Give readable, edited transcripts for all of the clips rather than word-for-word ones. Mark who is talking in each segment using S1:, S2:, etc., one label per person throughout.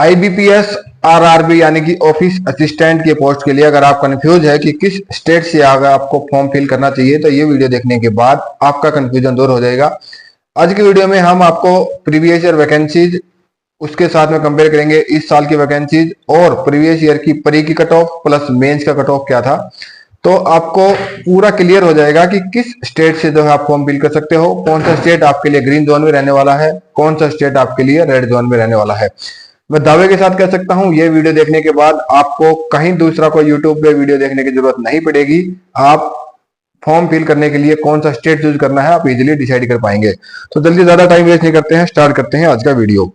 S1: IBPS RRB यानी कि office assistant के पोस्ट के लिए अगर आप कंफ्यूज है कि किस स्टेट से अगर आपको फॉर्म फिल करना चाहिए तो ये वीडियो देखने के बाद आपका कंफ्यूजन दूर हो जाएगा। आज की वीडियो में हम आपको प्रीवियस ईयर वैकेंसीज उसके साथ में कंपेयर करेंगे इस साल की वैकेंसीज और प्रीवियस ईयर की प्री की कट ऑफ प्लस मेंस का कट ऑफ क्या था, तो आपको पूरा क्लियर हो जाएगा कि किस स्टेट से जो है आप फॉर्म फिल कर सकते हो, कौन सा स्टेट आपके लिए ग्रीन जोन में रहने वाला है, कौन सा स्टेट आपके लिए रेड जोन में रहने वाला है। मैं दावे के साथ कह सकता हूं ये वीडियो देखने के बाद आपको कहीं दूसरा कोई यूट्यूब पे वीडियो देखने की जरूरत नहीं पड़ेगी। आप फॉर्म फिल करने के लिए कौन सा स्टेट चूज करना है आप इजीली डिसाइड कर पाएंगे। तो जल्दी ज्यादा टाइम वेस्ट नहीं करते हैं, स्टार्ट करते हैं आज का वीडियो।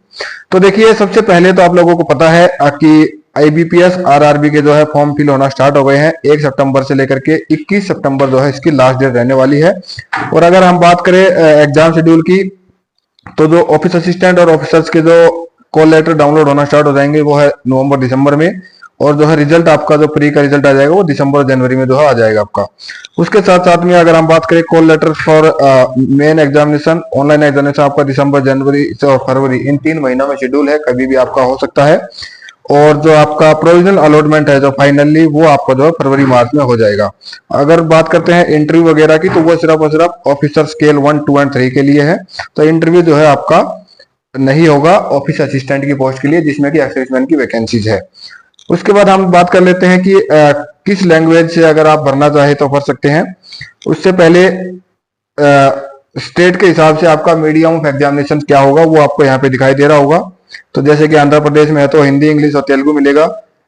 S1: तो देखिए सबसे पहले तो आप लोगों को पता है कि IBPS RRB के जो है फॉर्म फिल होना स्टार्ट हो गए हैं। 1 सितंबर से लेकर के 21 सितंबर जो है इसकी लास्ट डेट रहने वाली है। और अगर हम बात करें एग्जाम शेड्यूल की, तो जो ऑफिस असिस्टेंट और ऑफिसर्स के जो कॉल लेटर डाउनलोड होना स्टार्ट हो जाएंगे वो है नवंबर दिसंबर में, और जो है रिजल्ट आपका जो प्री का रिजल्ट आ जाएगा वो दिसंबर जनवरी में जो है आ जाएगा आपका। उसके साथ साथ में अगर हम बात करें call letter for main examination, online examination आपका दिसंबर जनवरी और फरवरी इन 3 महीनों में शेड्यूल है, कभी भी आपका हो सकता है। और जो आपका प्रोविजनल अलॉटमेंट है जो फाइनली वो आपका जो है फरवरी मार्च में हो जाएगा। अगर बात करते हैं इंटरव्यू वगैरह की, तो वो सिर्फ और सिर्फ ऑफिसर स्केल 1, 2 एंड 3 के लिए है। तो इंटरव्यू जो है आपका नहीं होगा ऑफिस असिस्टेंट की पोस्ट के लिए जिसमें कि एक्सर्विसमैन की वैकेंसीज है। उसके बाद हम बात कर लेते हैं कि किस लैंग्वेज से अगर आप भरना चाहे तो भर सकते हैं। उससे पहले स्टेट के हिसाब से आपका मीडियम ऑफ एग्जामिनेशन क्या होगा वो आपको यहाँ पे दिखाई दे रहा होगा। तो जैसे कि आंध्र प्रदेश में है तो हिंदी, इंग्लिश और तेलुगु मिलेगा।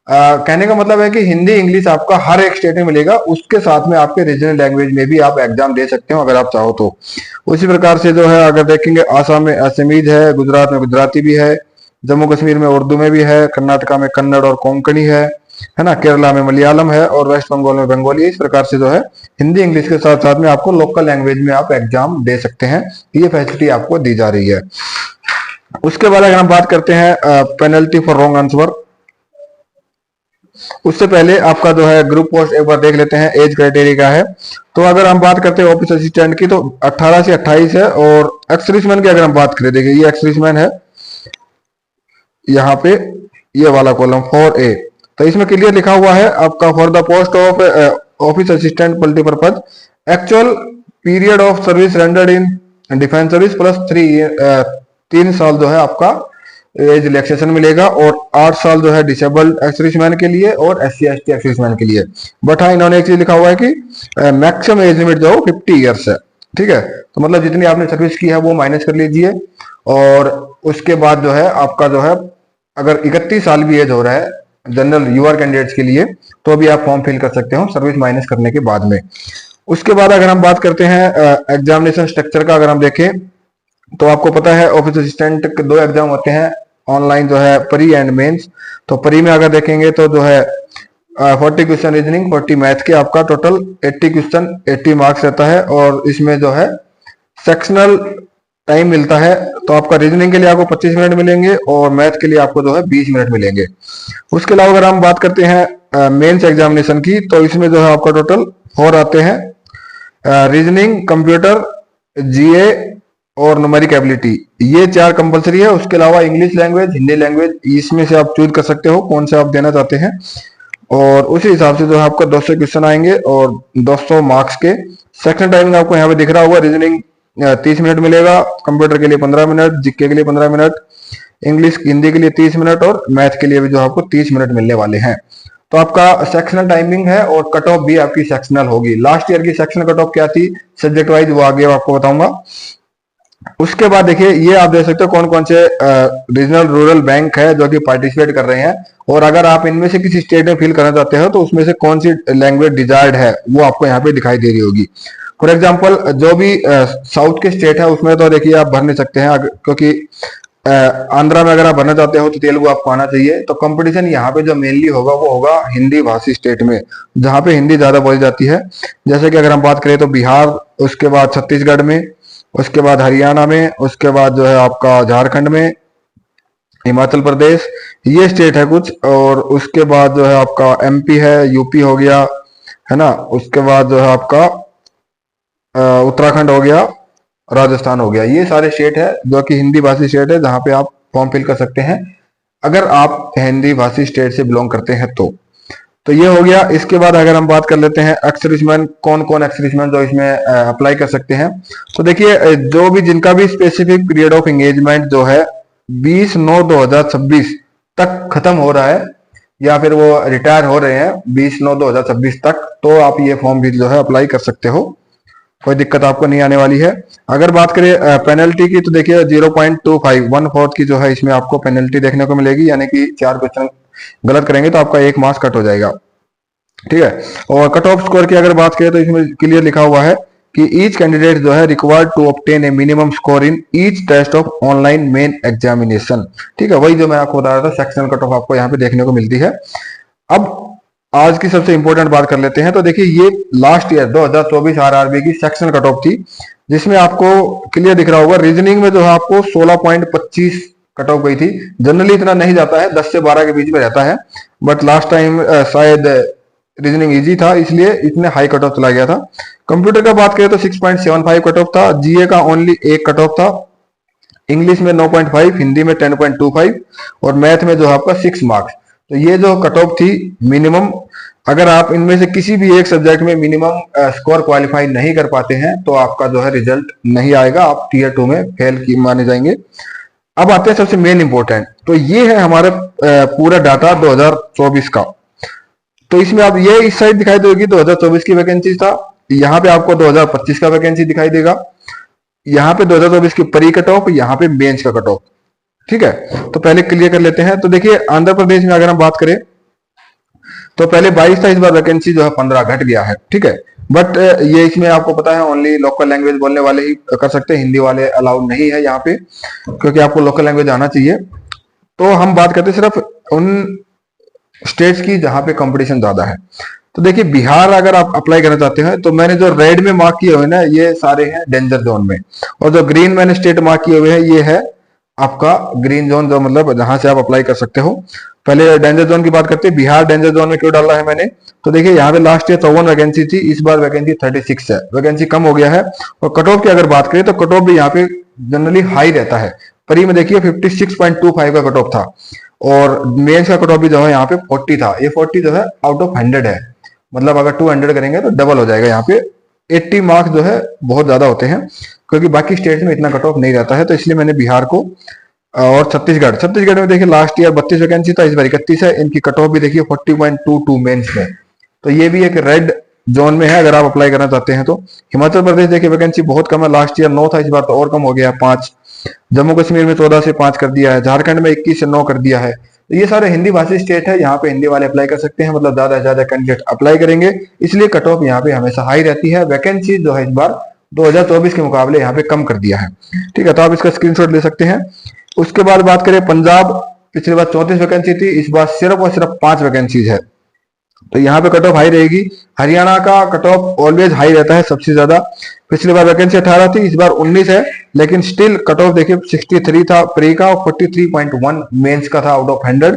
S1: कहने का मतलब है कि हिंदी इंग्लिश आपका हर एक स्टेट में मिलेगा, उसके साथ में आपके रीजनल लैंग्वेज में भी आप एग्जाम दे सकते हो अगर आप चाहो तो। उसी प्रकार से जो है अगर देखेंगे आसाम में असमीज है, गुजरात में गुजराती भी है, जम्मू कश्मीर में उर्दू में भी है, कर्नाटका में कन्नड़ और कोंकणी है ना, केरला में मलयालम है और वेस्ट बंगाल में बंगाली है। इस प्रकार से जो है हिंदी इंग्लिश के साथ साथ में आपको लोकल लैंग्वेज में आप एग्जाम दे सकते हैं, ये फैसिलिटी आपको दी जा रही है। उसके बाद अगर हम बात करते हैं पेनल्टी फॉर रॉन्ग आंसर, उससे पहले आपका जो है ग्रुप पोस्ट एक बार देख लेते हैं एज क्राइटेरिया का है। तो अगर हम बात करते हैं ऑफिस असिस्टेंट की तो 18 से 28 है। और एक्स-सर्विसमैन की अगर हम बात करें, देखिए ये एक्स-सर्विसमैन है यहाँ पे ये वाला कॉलम 4A, तो इसमें क्लियर लिखा हुआ है आपका for the post of office assistant multipurpose actual period of service rendered in defence service plus 3 साल जो है आपका एज रिलैक्सेशन मिलेगा, और 8 साल जो है डिसेबल्ड एक्स-सर्विसमैन के लिए और SC/ST एक्स-सर्विसमैन के लिए। बट हाँ इन्होंने एक चीज लिखा हुआ है कि मैक्सिमम एज लिमिट जो 50 ईयर्स है, ठीक है। तो मतलब जितनी आपने सर्विस की है वो माइनस कर लीजिए, और उसके बाद जो है आपका जो है अगर 31 साल भी एज हो रहा है जनरल यूआर कैंडिडेट्स के लिए तो भी आप फॉर्म फिल कर सकते हो सर्विस माइनस करने के बाद में। उसके बाद अगर हम बात करते हैं एग्जामिनेशन स्ट्रक्चर का, अगर हम देखें तो आपको पता है ऑफिस असिस्टेंट के 2 एग्जाम होते हैं ऑनलाइन, जो है प्री एंड मेंस। तो प्री में अगर देखेंगे तो जो है 40 क्वेश्चन रीजनिंग 40 मैथ के आपका टोटल 80 क्वेश्चन 80 मार्क्स रहता है, और इसमें जो है सेक्शनल टाइम मिलता है। तो आपका रीजनिंग के लिए आपको 25 मिनट मिलेंगे और मैथ के लिए आपको जो है 20 मिनट मिलेंगे। उसके अलावा अगर हम बात करते हैं मेंस एग्जामिनेशन की, तो इसमें जो है आपका टोटल 4 आते हैं, रीजनिंग, कंप्यूटर, GA और न्यूमेरिक एबिलिटी, ये 4 कंपलसरी है। उसके अलावा इंग्लिश लैंग्वेज, हिंदी लैंग्वेज, इसमें से आप चूज कर सकते हो कौन से आप देना चाहते हैं, और उसी हिसाब से जो है आपका 200 क्वेश्चन आएंगे और 200 मार्क्स के। सेक्शन टाइमिंग आपको यहाँ पे दिख रहा होगा, रीजनिंग 30 मिनट मिलेगा, कंप्यूटर के लिए 15 मिनट, जीके के लिए 15 मिनट, इंग्लिश हिंदी के लिए 30 मिनट और मैथ के लिए भी जो आपको 30 मिनट मिलने वाले हैं। तो आपका सेक्शनल टाइमिंग है और कट ऑफ भी आपकी सेक्शनल होगी। लास्ट ईयर की सेक्शनल कट ऑफ क्या थी सब्जेक्ट वाइज वो आगे आपको बताऊंगा। उसके बाद देखिए ये आप देख सकते हो कौन कौन से रीजनल रूरल बैंक है जो कि पार्टिसिपेट कर रहे हैं, और अगर आप इनमें से किसी स्टेट में फिल करना चाहते हो तो उसमें से कौन सी लैंग्वेज डिजायर्ड है वो आपको यहाँ पे दिखाई दे रही होगी। फॉर एग्जाम्पल जो भी साउथ के स्टेट है उसमें तो देखिए आप भर नहीं सकते हैं, क्योंकि आंध्रा में अगर आप भरना चाहते हो तो तेलुगु आपको आना चाहिए। तो कंपटीशन यहाँ पे जो मेनली होगा वो होगा हिंदी भाषी स्टेट में, जहाँ पे हिंदी ज्यादा बोली जाती है। जैसे कि अगर हम बात करें तो बिहार, उसके बाद छत्तीसगढ़ में, उसके बाद हरियाणा में, उसके बाद जो है आपका झारखंड में, हिमाचल प्रदेश, ये स्टेट है कुछ, और उसके बाद जो है आपका MP है, यूपी हो गया है ना, उसके बाद जो है आपका उत्तराखंड हो गया, राजस्थान हो गया। ये सारे स्टेट है जो कि हिंदी भाषी स्टेट है जहाँ पे आप फॉर्म फिल कर सकते हैं। अगर आप हिंदी भाषी स्टेट से बिलोंग करते हैं तो ये हो गया। इसके बाद अगर हम बात कर लेते हैं एक्स सर्विसमैन, कौन कौन एक्स सर्विसमैन जो इसमें अप्लाई कर सकते हैं, तो देखिए जो भी जिनका भी स्पेसिफिक पीरियड ऑफ एंगेजमेंट जो है 20/9/2026 तक खत्म हो रहा है या फिर वो रिटायर हो रहे हैं 20/9/2026 तक, तो आप ये फॉर्म भी जो है अप्लाई कर सकते हो, कोई दिक्कत आपको नहीं आने वाली है। अगर बात करें पेनल्टी की तो देखिए 0.25 1/4 की जो है इसमें आपको पेनल्टी देखने को मिलेगी, यानी कि 4 क्वेश्चन गलत करेंगे तो आपका 1 मार्क्स कट हो जाएगा, ठीक है। और कट ऑफ स्कोर की अगर बात करें तो इसमें क्लियर लिखा हुआ है कि ईच कैंडिडेट जो है required to obtain a minimum score in each test of online main examination, ठीक है। वही जो मैं आपको बता रहा था सेक्शनल कट ऑफ आपको यहाँ पे देखने को मिलती है। अब आज की सबसे इंपॉर्टेंट बात कर लेते हैं, तो देखिए ये लास्ट ईयर 2024 आरआरबी की सेक्शनल कट ऑफ थी, जिसमें आपको क्लियर दिख रहा होगा रीजनिंग में जो है आपको 16.25 कट ऑफ गई थी। जनरली इतना नहीं जाता है, 10 से 12 के बीच में रहता है, बट लास्ट टाइम शायद रीजनिंग इजी था इसलिए इतने हाई कट ऑफ चला गया था। कंप्यूटर का बात करें तो 6.75 कट ऑफ था, जीए का ओनली 1 कट ऑफ था, इंग्लिश में 9.5, हिंदी में 10.25 और मैथ में जो है आपका 6 मार्क्स। तो ये जो कट ऑफ थी मिनिमम, अगर आप इनमें से किसी भी एक सब्जेक्ट में मिनिमम स्कोर क्वालिफाई नहीं कर पाते हैं तो आपका जो है रिजल्ट नहीं आएगा, आप टीयर 2 में फेल की माने जाएंगे। अब आते हैं सबसे मेन इंपॉर्टेंट, तो ये है हमारे पूरा डाटा 2024 का। तो इसमें आप ये इस साइड दिखाई देगी 2024 की वैकेंसी था, यहाँ पे आपको 2025 का वैकेंसी दिखाई देगा, यहाँ पे 2024 की प्री कट ऑफ, यहाँ पे मेंस का कट ऑफ, ठीक है। तो पहले क्लियर कर लेते हैं। तो देखिए आंध्र प्रदेश में अगर हम बात करें तो पहले 22 था, इस बार वैकेंसी जो है 15 घट गया है, ठीक है। बट ये इसमें आपको पता है ओनली लोकल लैंग्वेज बोलने वाले ही कर सकते हैं, हिंदी वाले अलाउड नहीं है यहाँ पे, क्योंकि आपको लोकल लैंग्वेज आना चाहिए। तो हम बात करते हैं सिर्फ उन स्टेट्स की जहां पे कंपटीशन ज्यादा है। तो देखिए बिहार अगर आप अप्लाई करना चाहते हैं तो मैंने जो रेड में मार्क किए हुए ना ये सारे हैं डेंजर जोन में, और जो ग्रीन मैंने स्टेट मार्क किए हुए हैं ये है आपका ग्रीन जोन, जो मतलब जहां से आप अप्लाई कर सकते हो। पहले डेंजर जोन की बात करते हैं, बिहार डेंजर जोन में क्यों डाला है मैंने, तो देखिए यहाँ पे लास्ट ईयर 54 वैकेंसी थी, इस बार वैकेंसी 36 है, वैकेंसी कम हो गया है। और कट ऑफ की अगर बात करें तो कट ऑफ भी यहाँ पे जनरली हाई रहता है, परी में देखिए 56.25 का कट ऑफ था, और मेंस का कट ऑफ भी जो है यहाँ पे 40 था। ये 40 जो है आउट ऑफ 100 है, मतलब अगर 200 करेंगे तो डबल हो जाएगा। यहाँ पे 80 मार्क्स जो है बहुत ज्यादा होते हैं, क्योंकि बाकी स्टेट में इतना कट ऑफ नहीं रहता है, तो इसलिए मैंने बिहार को। और छत्तीसगढ़ में देखिए लास्ट ईयर 32 वैकेंसी था, इस बार 31 है, इनकी कट ऑफ भी देखिए 40.22 मेंस में, तो ये भी एक रेड जोन में है अगर आप अप्लाई करना चाहते हैं तो। हिमाचल प्रदेश देखिए वैकेंसी बहुत कम है, लास्ट ईयर 9 था, इस बार तो और कम हो गया 5। जम्मू कश्मीर में 14 से 5 कर दिया है, झारखंड में 21 से 9 कर दिया है। तो ये सारे हिंदी भाषी स्टेट है, यहाँ पे हिंदी वाले अप्लाई कर सकते हैं, मतलब ज्यादा से ज्यादा कैंडिडेट अप्लाई करेंगे, इसलिए कट ऑफ यहाँ पे हमेशा हाई रहती है। वैकेंसी जो है इस बार 2024 के मुकाबले यहाँ पे कम कर दिया है, ठीक है, तो आप इसका स्क्रीनशॉट ले सकते हैं। उसके बाद बात करें पंजाब, पिछली बार 34 वैकेंसी थी, इस बार सिर्फ और सिर्फ 5 वैकेंसीज है, तो यहाँ पे कट ऑफ हाई रहेगी। हरियाणा का कट ऑफ ऑलवेज हाई रहता है सबसे ज्यादा, पिछली बार वैकेंसी 18 थी, इस बार 19 है, लेकिन स्टिल कट ऑफ देखिए 63 था प्री का, और 43.1 मेंस का था आउट ऑफ 100।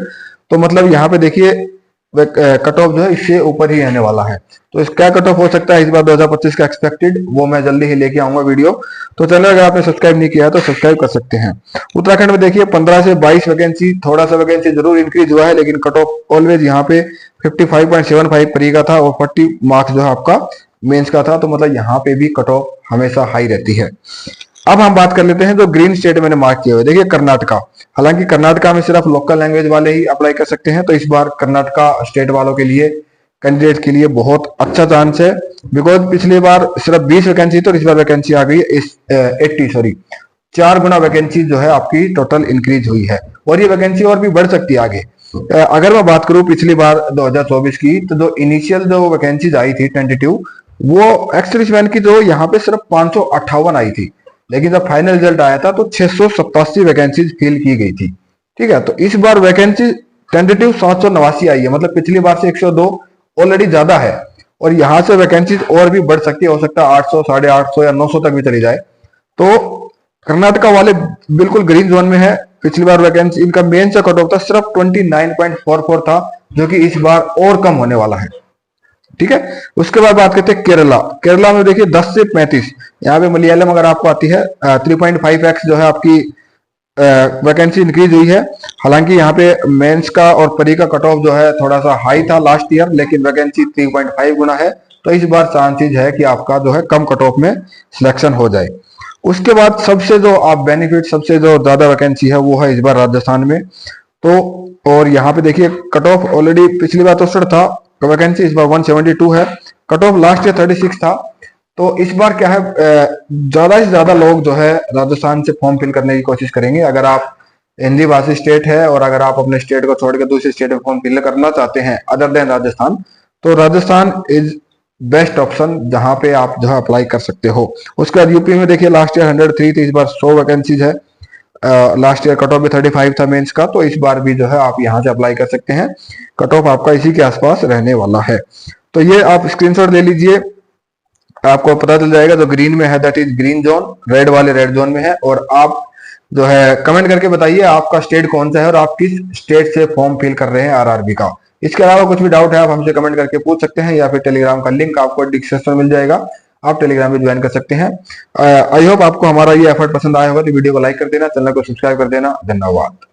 S1: तो मतलब यहाँ पे देखिए कट ऑफ जो है इससे ऊपर ही रहने वाला है। तो इस क्या कट ऑफ हो सकता है इस बार 2025 का एक्सपेक्टेड, वो मैं जल्दी ही लेके आऊंगा वीडियो। तो चलो अगर आपने सब्सक्राइब नहीं किया है तो सब्सक्राइब कर सकते हैं। उत्तराखंड में देखिए 15 से 22 वैकेंसी, थोड़ा सा वैकेंसी जरूर इंक्रीज हुआ है, लेकिन कट ऑफ ऑलवेज यहाँ पे 55.75 प्री का था, और 40 मार्क्स जो है आपका मेंस का था, तो मतलब यहाँ पे भी कट ऑफ हमेशा हाई रहती है। अब हम बात कर लेते हैं जो ग्रीन स्टेट मैंने मार्क किए हुए, देखिए कर्नाटका। हालांकि कर्नाटका में सिर्फ लोकल लैंग्वेज वाले ही अप्लाई कर सकते हैं, तो इस बार कर्नाटका स्टेट वालों के लिए, कैंडिडेट के लिए बहुत अच्छा चांस है, बिकॉज पिछली बार सिर्फ 20 वैकेंसी तो इस बार वैकेंसी आ गई इस 4 गुना वैकेंसी जो है आपकी टोटल इंक्रीज हुई है, और ये वैकेंसी और भी बढ़ सकती है आगे। अगर मैं बात करूं पिछली बार 2024 की, तो जो इनिशियल जो वैकेंसीज आई थी टेंटेटिव, वो एक्स सर्विसमैन की जो यहाँ पे सिर्फ 558 आई थी, लेकिन जब फाइनल रिजल्ट आया था तो 687 वैकेंसी फिल की गई थी, ठीक है। तो इस बार वैकेंसी टेंटेटिव 789 आई है, मतलब पिछली बार से 102 ऑलरेडी ज्यादा है, और यहां से वैकेंसी और भी बढ़ सकती है, हो सकता है 800, 850 या 900 तक भी चली जाए। तो कर्नाटका वाले बिल्कुल ग्रीन जोन में है। पिछली बार वैकेंसी इनका मेन से कट ऑफ था सिर्फ 29.44 था, जो कि इस बार और कम होने वाला है, ठीक है। उसके बाद बात करते हैं केरला। केरला में देखिए 10 से 35, यहाँ पे मलयालम अगर आपको आती है 3.5x जो है आपकी वैकेंसी इंक्रीज हुई है। हालांकि यहाँ पे मेंस का और प्री का कट ऑफ जो है थोड़ा सा हाई था लास्ट ईयर, लेकिन वैकेंसी 3.5 गुना है, तो इस बार चांसेस है कि आपका जो है कम कट ऑफ में सिलेक्शन हो जाए। उसके बाद सबसे जो आप बेनिफिट, सबसे जो ज्यादा वैकेंसी है वो है इस बार राजस्थान में। तो और यहाँ पे देखिए कट ऑफ ऑलरेडी पिछली बार 63 था, वैकेंसी इस बार 172 है, कट ऑफ लास्ट ईयर 36 था। तो इस बार क्या है, ज्यादा से ज्यादा लोग जो है राजस्थान से फॉर्म फिल करने की कोशिश करेंगे। अगर आप हिंदी भाषी स्टेट है और अगर आप अपने स्टेट को छोड़कर दूसरे स्टेट में फॉर्म फिल करना चाहते हैं अदर देन राजस्थान, तो राजस्थान इज बेस्ट ऑप्शन जहां पे आप जो है अप्लाई कर सकते हो। उसके बाद यूपी में देखिए लास्ट ईयर 103 थी, इस बार 100 वैकेंसीज है। लास्ट ईयर कट ऑफ भी 35 था मेंस का, तो इस बार भी जो है आप यहाँ से अप्लाई कर सकते हैं। कट ऑफ आपका इसी के आसपास रहने वाला है। तो ये आप स्क्रीनशॉट ले लीजिए, आपको पता चल जाएगा। जो ग्रीन में है that is green zone, red वाले रेड जोन में है। और आप जो है कमेंट करके बताइए आपका स्टेट कौन सा है और आप किस स्टेट से फॉर्म फिल कर रहे हैं आरआरबी का। इसके अलावा कुछ भी डाउट है आप हमसे कमेंट करके पूछ सकते हैं, या फिर टेलीग्राम का लिंक आपको डिस्क्रिप्शन में मिल जाएगा, आप टेलीग्राम में ज्वाइन कर सकते हैं। आई होप आपको हमारा ये एफर्ट पसंद आया होगा, तो वीडियो को लाइक कर देना, चैनल को सब्सक्राइब कर देना। धन्यवाद।